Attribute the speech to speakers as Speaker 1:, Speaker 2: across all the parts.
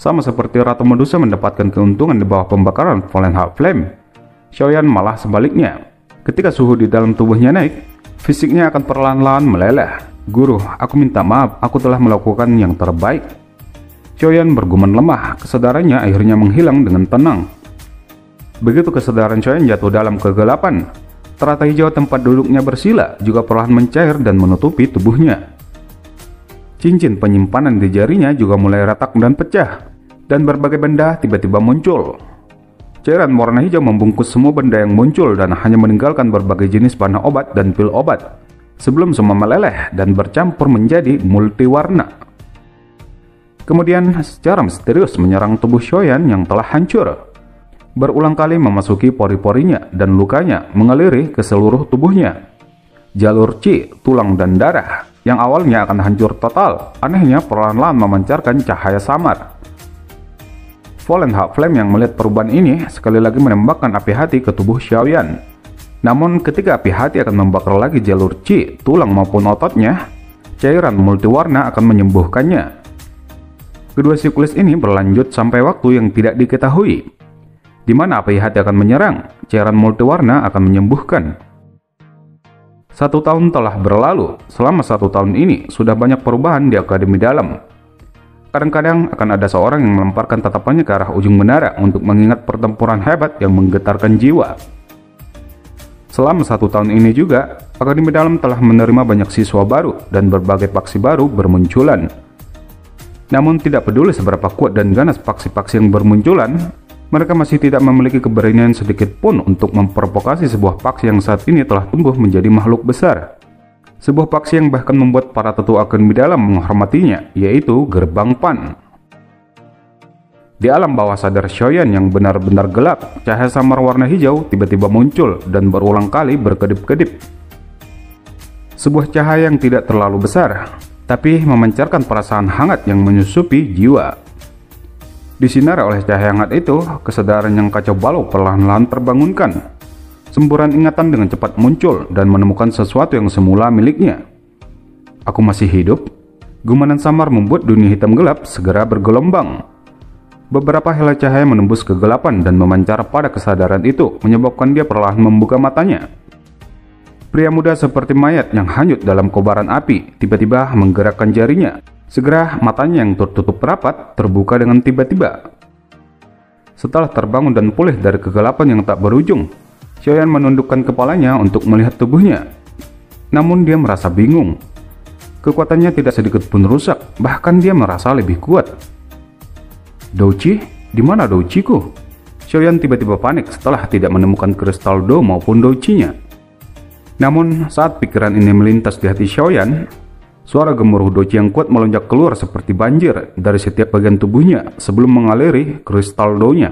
Speaker 1: Sama seperti Ratu Medusa mendapatkan keuntungan di bawah pembakaran Fallen Heart Flame, Xiaoyan malah sebaliknya. Ketika suhu di dalam tubuhnya naik, fisiknya akan perlahan-lahan meleleh. "Guru, aku minta maaf, aku telah melakukan yang terbaik." Xiaoyan bergumam lemah, kesadarannya akhirnya menghilang dengan tenang. Begitu kesadaran Xiaoyan jatuh dalam kegelapan, teratai hijau tempat duduknya bersila juga perlahan mencair dan menutupi tubuhnya. Cincin penyimpanan di jarinya juga mulai retak dan pecah, dan berbagai benda tiba-tiba muncul. Cairan warna hijau membungkus semua benda yang muncul dan hanya meninggalkan berbagai jenis bahan obat dan pil obat, sebelum semua meleleh dan bercampur menjadi multiwarna. Kemudian secara misterius menyerang tubuh Xiaoyan yang telah hancur. Berulang kali memasuki pori-porinya dan lukanya mengaliri ke seluruh tubuhnya. Jalur qi, tulang dan darah yang awalnya akan hancur total, anehnya perlahan-lahan memancarkan cahaya samar. Fallen Heart Flame yang melihat perubahan ini sekali lagi menembakkan api hati ke tubuh Xiaoyan. Namun ketika api hati akan membakar lagi jalur qi, tulang maupun ototnya, cairan multiwarna akan menyembuhkannya. Kedua siklus ini berlanjut sampai waktu yang tidak diketahui, di mana api hati akan menyerang, cairan multiwarna akan menyembuhkan. 1 tahun telah berlalu. Selama 1 tahun ini sudah banyak perubahan di Akademi Dalam. Kadang-kadang akan ada seorang yang melemparkan tatapannya ke arah ujung menara untuk mengingat pertempuran hebat yang menggetarkan jiwa. Selama 1 tahun ini juga, Akademi Dalam telah menerima banyak siswa baru dan berbagai faksi baru bermunculan. Namun tidak peduli seberapa kuat dan ganas faksi-faksi yang bermunculan, mereka masih tidak memiliki keberanian sedikit pun untuk memprovokasi sebuah faksi yang saat ini telah tumbuh menjadi makhluk besar. Sebuah faksi yang bahkan membuat para tetua Akademi Dalam menghormatinya, yaitu Gerbang Pan. Di alam bawah sadar Xiaoyan yang benar-benar gelap, cahaya samar warna hijau tiba-tiba muncul dan berulang kali berkedip-kedip. Sebuah cahaya yang tidak terlalu besar, tapi memancarkan perasaan hangat yang menyusupi jiwa. Disinari oleh cahaya hangat itu, kesadaran yang kacau balau perlahan-lahan terbangunkan. Semburan ingatan dengan cepat muncul dan menemukan sesuatu yang semula miliknya. "Aku masih hidup?" Gumanan samar membuat dunia hitam gelap segera bergelombang. Beberapa helai cahaya menembus kegelapan dan memancar pada kesadaran itu, menyebabkan dia perlahan membuka matanya. Pria muda seperti mayat yang hanyut dalam kobaran api tiba-tiba menggerakkan jarinya. Segera matanya yang tertutup rapat terbuka dengan tiba-tiba. Setelah terbangun dan pulih dari kegelapan yang tak berujung, Xiaoyan menundukkan kepalanya untuk melihat tubuhnya. Namun dia merasa bingung. Kekuatannya tidak sedikit pun rusak, bahkan dia merasa lebih kuat. "Douqi? Di mana Douqiku?" Xiaoyan tiba-tiba panik setelah tidak menemukan kristal Do maupun Douqinya. Namun saat pikiran ini melintas di hati Xiaoyan, suara gemuruh Douqi yang kuat melonjak keluar seperti banjir dari setiap bagian tubuhnya sebelum mengaliri kristal Do-nya.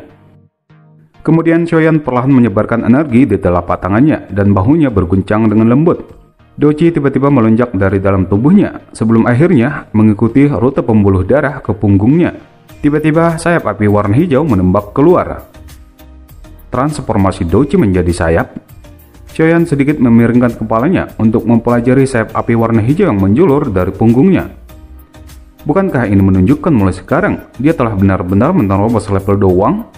Speaker 1: Kemudian Xiaoyan perlahan menyebarkan energi di telapak tangannya dan bahunya berguncang dengan lembut. Douqi tiba-tiba melonjak dari dalam tubuhnya sebelum akhirnya mengikuti rute pembuluh darah ke punggungnya. Tiba-tiba sayap api warna hijau menembak keluar. Transformasi Douqi menjadi sayap. Xiaoyan sedikit memiringkan kepalanya untuk mempelajari sayap api warna hijau yang menjulur dari punggungnya. Bukankah ini menunjukkan mulai sekarang dia telah benar-benar menerobos level doang?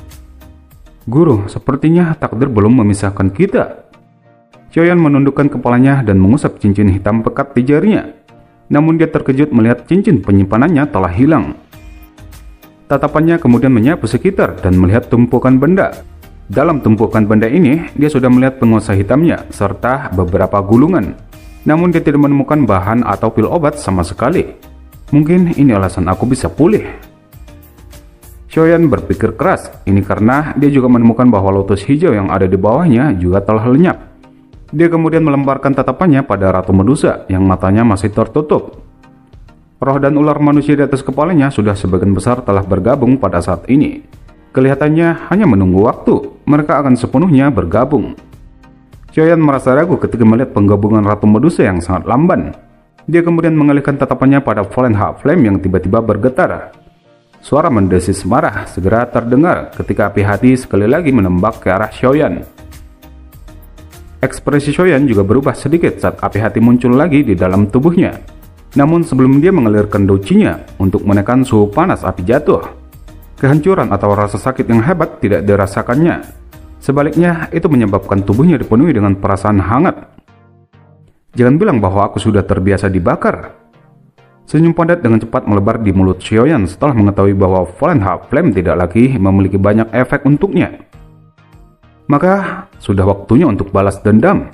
Speaker 1: "Guru, sepertinya takdir belum memisahkan kita." Xiaoyan menundukkan kepalanya dan mengusap cincin hitam pekat di jarinya. Namun dia terkejut melihat cincin penyimpanannya telah hilang. Tatapannya kemudian menyapu sekitar dan melihat tumpukan benda. Dalam tumpukan benda ini, dia sudah melihat penguasa hitamnya serta beberapa gulungan. Namun dia tidak menemukan bahan atau pil obat sama sekali. Mungkin ini alasan aku bisa pulih. Xiaoyan berpikir keras, ini karena dia juga menemukan bahwa lotus hijau yang ada di bawahnya juga telah lenyap. Dia kemudian melemparkan tatapannya pada Ratu Medusa yang matanya masih tertutup. Roh dan ular manusia di atas kepalanya sudah sebagian besar telah bergabung pada saat ini. Kelihatannya hanya menunggu waktu, mereka akan sepenuhnya bergabung. Xiaoyan merasa ragu ketika melihat penggabungan Ratu Medusa yang sangat lamban. Dia kemudian mengalihkan tatapannya pada Fallen Heart Flame yang tiba-tiba bergetar. Suara mendesis marah segera terdengar ketika api hati sekali lagi menembak ke arah Xiaoyan. Ekspresi Xiaoyan juga berubah sedikit saat api hati muncul lagi di dalam tubuhnya. Namun sebelum dia mengalirkan Douqinya untuk menekan suhu panas api jatuh, Kehancuran atau rasa sakit yang hebat tidak dirasakannya. Sebaliknya, itu menyebabkan tubuhnya dipenuhi dengan perasaan hangat. Jangan bilang bahwa aku sudah terbiasa dibakar. Senyum padat dengan cepat melebar di mulut Xiaoyan setelah mengetahui bahwa Fallen Heart Flame tidak lagi memiliki banyak efek untuknya. Maka, sudah waktunya untuk balas dendam.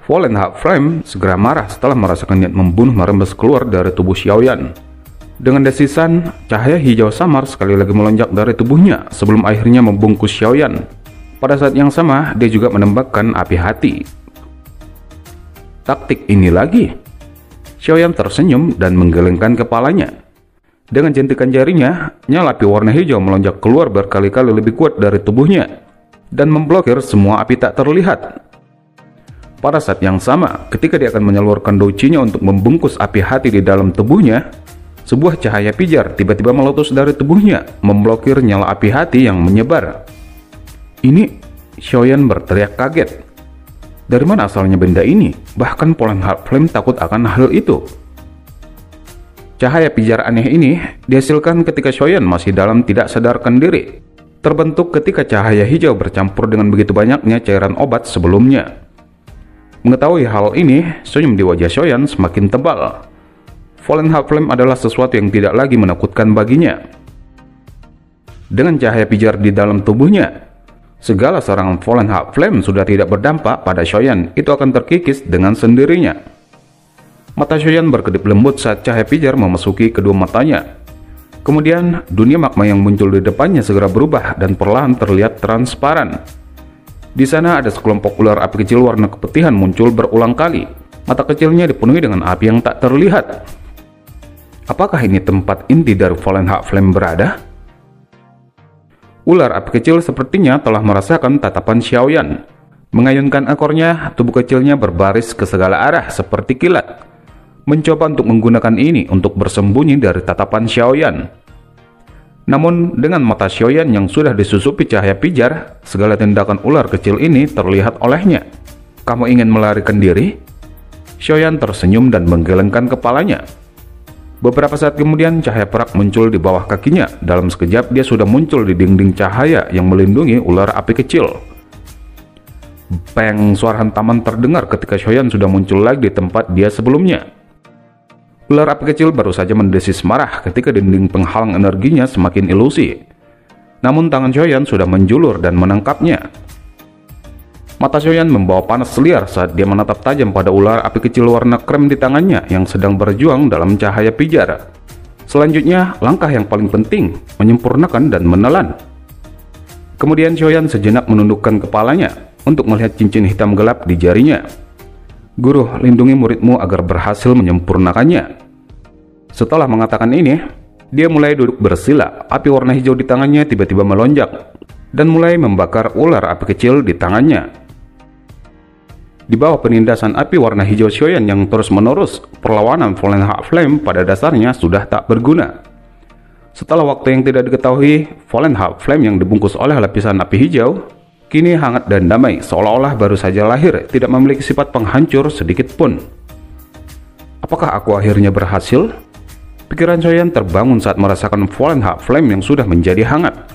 Speaker 1: Fallen Heart Flame segera marah setelah merasakan niat membunuh merembes keluar dari tubuh Xiaoyan. Dengan desisan, cahaya hijau samar sekali lagi melonjak dari tubuhnya sebelum akhirnya membungkus Xiaoyan. Pada saat yang sama, dia juga menembakkan api hati. Taktik ini lagi. Xiaoyan tersenyum dan menggelengkan kepalanya. Dengan jentikan jarinya, nyala api warna hijau melonjak keluar berkali-kali lebih kuat dari tubuhnya dan memblokir semua api tak terlihat. Pada saat yang sama, ketika dia akan menyalurkan douchinya untuk membungkus api hati di dalam tubuhnya, sebuah cahaya pijar tiba-tiba meletus dari tubuhnya, memblokir nyala api hati yang menyebar. Ini, Xiaoyan berteriak kaget. Dari mana asalnya benda ini? Bahkan Fallen Heart Flame takut akan hal itu. Cahaya pijar aneh ini dihasilkan ketika Xiaoyan masih dalam tidak sadarkan diri. Terbentuk ketika cahaya hijau bercampur dengan begitu banyaknya cairan obat sebelumnya. Mengetahui hal ini, senyum di wajah Xiaoyan semakin tebal. Fallen Heart Flame adalah sesuatu yang tidak lagi menakutkan baginya. Dengan cahaya pijar di dalam tubuhnya, segala serangan Fallen Heart Flame sudah tidak berdampak pada Xiaoyan, itu akan terkikis dengan sendirinya. Mata Xiaoyan berkedip lembut saat cahaya pijar memasuki kedua matanya. Kemudian, dunia magma yang muncul di depannya segera berubah dan perlahan terlihat transparan. Di sana ada sekelompok ular api kecil warna keputihan muncul berulang kali. Mata kecilnya dipenuhi dengan api yang tak terlihat. Apakah ini tempat inti dari Fallen Heart Flame berada? Ular api kecil sepertinya telah merasakan tatapan Xiaoyan. Mengayunkan ekornya, tubuh kecilnya berbaris ke segala arah seperti kilat. Mencoba untuk menggunakan ini untuk bersembunyi dari tatapan Xiaoyan. Namun, dengan mata Xiaoyan yang sudah disusupi cahaya pijar, segala tindakan ular kecil ini terlihat olehnya. Kamu ingin melarikan diri? Xiaoyan tersenyum dan menggelengkan kepalanya. Beberapa saat kemudian, cahaya perak muncul di bawah kakinya. Dalam sekejap, dia sudah muncul di dinding cahaya yang melindungi ular api kecil. Peng, suara hantaman terdengar ketika Xiaoyan sudah muncul lagi di tempat dia sebelumnya. Ular api kecil baru saja mendesis marah ketika dinding penghalang energinya semakin ilusi. Namun tangan Xiaoyan sudah menjulur dan menangkapnya. Mata Xiaoyan membawa panas liar saat dia menatap tajam pada ular api kecil warna krem di tangannya yang sedang berjuang dalam cahaya pijar. Selanjutnya, langkah yang paling penting, menyempurnakan dan menelan. Kemudian Xiaoyan sejenak menundukkan kepalanya untuk melihat cincin hitam gelap di jarinya. Guru, lindungi muridmu agar berhasil menyempurnakannya. Setelah mengatakan ini, dia mulai duduk bersila. Api warna hijau di tangannya tiba-tiba melonjak dan mulai membakar ular api kecil di tangannya. Di bawah penindasan api warna hijau Xiaoyan yang terus-menerus, perlawanan Fallen Heart Flame pada dasarnya sudah tak berguna. Setelah waktu yang tidak diketahui, Fallen Heart Flame yang dibungkus oleh lapisan api hijau kini hangat dan damai, seolah-olah baru saja lahir, tidak memiliki sifat penghancur sedikit pun. Apakah aku akhirnya berhasil? Pikiran Xiaoyan terbangun saat merasakan Fallen Heart Flame yang sudah menjadi hangat.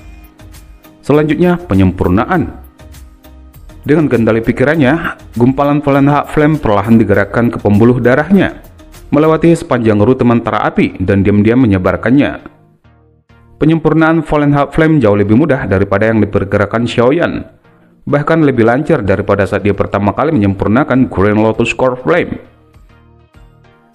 Speaker 1: Selanjutnya, penyempurnaan. Dengan kendali pikirannya, gumpalan Fallen Heart Flame perlahan digerakkan ke pembuluh darahnya, melewati sepanjang rute mantra api dan diam-diam menyebarkannya. Penyempurnaan Fallen Heart Flame jauh lebih mudah daripada yang diperkirakan Xiaoyan, bahkan lebih lancar daripada saat dia pertama kali menyempurnakan Green Lotus Core Flame.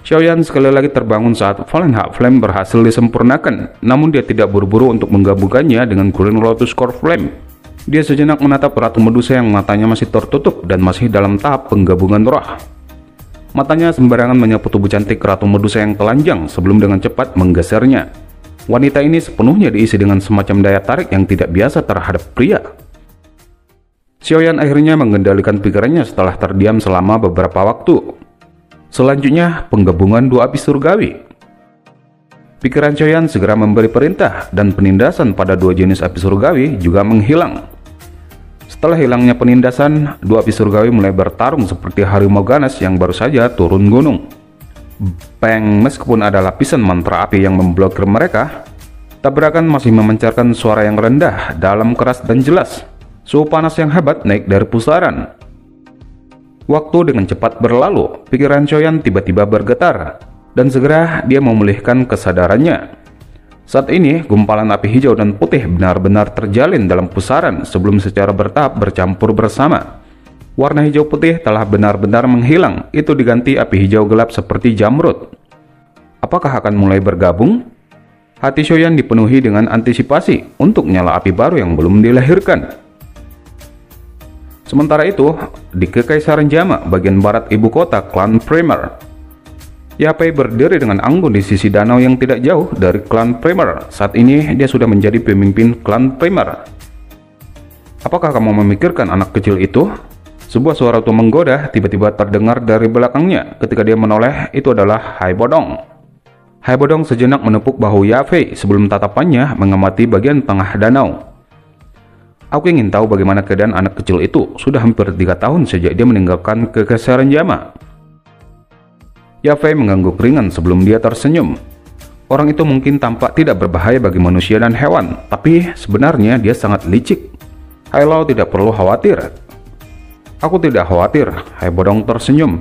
Speaker 1: Xiaoyan sekali lagi terbangun saat Fallen Heart Flame berhasil disempurnakan, namun dia tidak buru-buru untuk menggabungkannya dengan Green Lotus Core Flame. Dia sejenak menatap Ratu Medusa yang matanya masih tertutup dan masih dalam tahap penggabungan roh. Matanya sembarangan menyapu tubuh cantik Ratu Medusa yang telanjang sebelum dengan cepat menggesernya. Wanita ini sepenuhnya diisi dengan semacam daya tarik yang tidak biasa terhadap pria. Xiaoyan akhirnya mengendalikan pikirannya setelah terdiam selama beberapa waktu. Selanjutnya, penggabungan dua api surgawi. Pikiran Xiaoyan segera memberi perintah dan penindasan pada dua jenis api surgawi juga menghilang. Setelah hilangnya penindasan, dua api surgawi mulai bertarung seperti harimau ganas yang baru saja turun gunung. Peng, meskipun ada lapisan mantra api yang memblokir mereka, Tabrakan masih memancarkan suara yang rendah, dalam, keras, dan jelas. Suhu panas yang hebat naik dari pusaran. Waktu dengan cepat berlalu, pikiran Choyan tiba-tiba bergetar, dan segera dia memulihkan kesadarannya. Saat ini, gumpalan api hijau dan putih benar-benar terjalin dalam pusaran sebelum secara bertahap bercampur bersama. Warna hijau putih telah benar-benar menghilang, itu diganti api hijau gelap seperti jamrud. Apakah akan mulai bergabung? Hati Choyan dipenuhi dengan antisipasi untuk nyala api baru yang belum dilahirkan. Sementara itu, di Kekaisaran Jama, bagian barat ibu kota klan Primer, Yapei berdiri dengan anggun di sisi danau yang tidak jauh dari klan Primer. Saat ini, dia sudah menjadi pemimpin klan Primer. Apakah kamu memikirkan anak kecil itu? Sebuah suara tua menggoda tiba-tiba terdengar dari belakangnya. Ketika dia menoleh, itu adalah Hai Bodong. Hai Bodong sejenak menepuk bahu Yapei sebelum tatapannya mengamati bagian tengah danau. Aku ingin tahu bagaimana keadaan anak kecil itu. Sudah hampir 3 tahun sejak dia meninggalkan Kekaisaran Jama. Yapei mengangguk ringan sebelum dia tersenyum. Orang itu mungkin tampak tidak berbahaya bagi manusia dan hewan, tapi sebenarnya dia sangat licik. Hai Lao tidak perlu khawatir. Aku tidak khawatir, Hai Bodong tersenyum.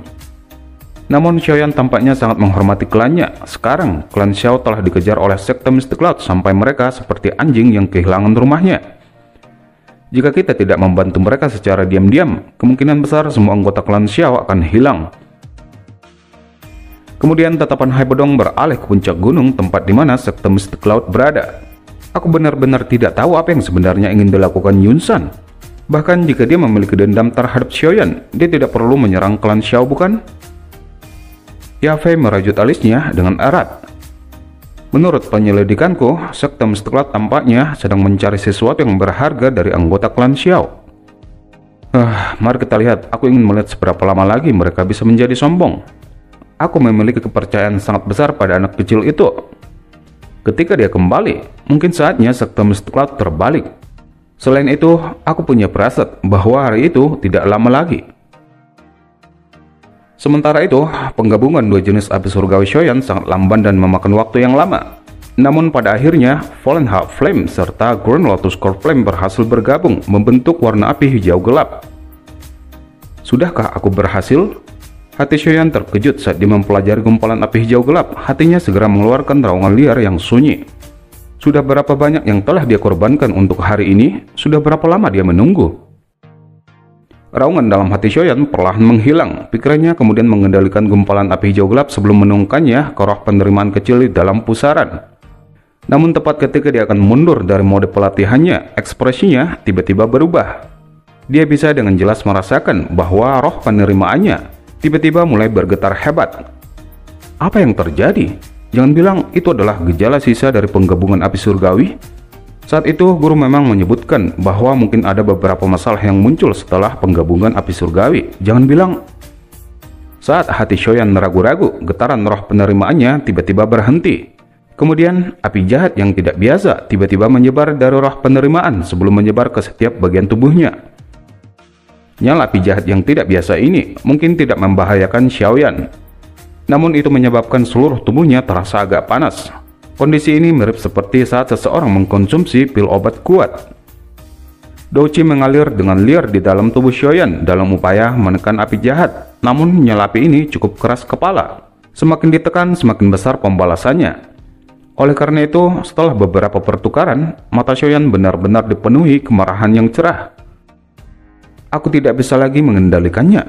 Speaker 1: Namun Choyan tampaknya sangat menghormati klannya. Sekarang, klan Xiao telah dikejar oleh sekte Mystic Cloud sampai mereka seperti anjing yang kehilangan rumahnya. Jika kita tidak membantu mereka secara diam-diam, kemungkinan besar semua anggota klan Xiao akan hilang. Kemudian tatapan Hai Bodong beralih ke puncak gunung tempat di mana sekte Mystic Cloud berada. Aku benar-benar tidak tahu apa yang sebenarnya ingin dilakukan Yun San. Bahkan jika dia memiliki dendam terhadap Choyan, dia tidak perlu menyerang klan Xiao, bukan? Yapei merajut alisnya dengan erat. Menurut penyelidikanku, sekte Mystic Cloud tampaknya sedang mencari sesuatu yang berharga dari anggota klan Xiao. Mari kita lihat. Aku ingin melihat seberapa lama lagi mereka bisa menjadi sombong. Aku memiliki kepercayaan sangat besar pada anak kecil itu. Ketika dia kembali, mungkin saatnya sekte Mystic Cloud terbalik. Selain itu, aku punya firasat bahwa hari itu tidak lama lagi. Sementara itu, penggabungan dua jenis api surgawi Choyan sangat lamban dan memakan waktu yang lama. Namun pada akhirnya, Fallen Heart Flame serta Grand Lotus Core Flame berhasil bergabung membentuk warna api hijau gelap. Sudahkah aku berhasil? Hati Choyan terkejut saat dia mempelajari gumpalan api hijau gelap. Hatinya segera mengeluarkan raungan liar yang sunyi. Sudah berapa banyak yang telah dia korbankan untuk hari ini? Sudah berapa lama dia menunggu? Raungan dalam hati Choyan perlahan menghilang. Pikirannya kemudian mengendalikan gumpalan api hijau gelap sebelum menungkannya ke roh penerimaan kecil di dalam pusaran. Namun tepat ketika dia akan mundur dari mode pelatihannya, ekspresinya tiba-tiba berubah. Dia bisa dengan jelas merasakan bahwa roh penerimaannya tiba-tiba mulai bergetar hebat. Apa yang terjadi? Jangan bilang itu adalah gejala sisa dari penggabungan api surgawi. Saat itu, guru memang menyebutkan bahwa mungkin ada beberapa masalah yang muncul setelah penggabungan api surgawi. Jangan bilang. Saat hati Choyan ragu-ragu, getaran roh penerimaannya tiba-tiba berhenti. Kemudian, api jahat yang tidak biasa tiba-tiba menyebar dari roh penerimaan sebelum menyebar ke setiap bagian tubuhnya. Nyala api jahat yang tidak biasa ini mungkin tidak membahayakan Xiaoyan. Namun itu menyebabkan seluruh tubuhnya terasa agak panas. Kondisi ini mirip seperti saat seseorang mengkonsumsi pil obat kuat. Douqi mengalir dengan liar di dalam tubuh Choyan dalam upaya menekan api jahat. Namun nyala api ini cukup keras kepala. Semakin ditekan, semakin besar pembalasannya. Oleh karena itu, setelah beberapa pertukaran, mata Choyan benar-benar dipenuhi kemarahan yang cerah. Aku tidak bisa lagi mengendalikannya.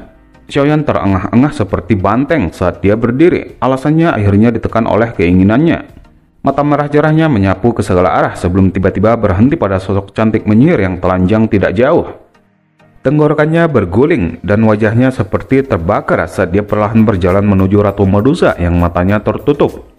Speaker 1: Choyan terengah-engah seperti banteng saat dia berdiri. Alasannya akhirnya ditekan oleh keinginannya. Mata merah cerahnya menyapu ke segala arah sebelum tiba-tiba berhenti pada sosok cantik menyihir yang telanjang tidak jauh. Tenggorokannya berguling dan wajahnya seperti terbakar saat dia perlahan berjalan menuju Ratu Medusa yang matanya tertutup.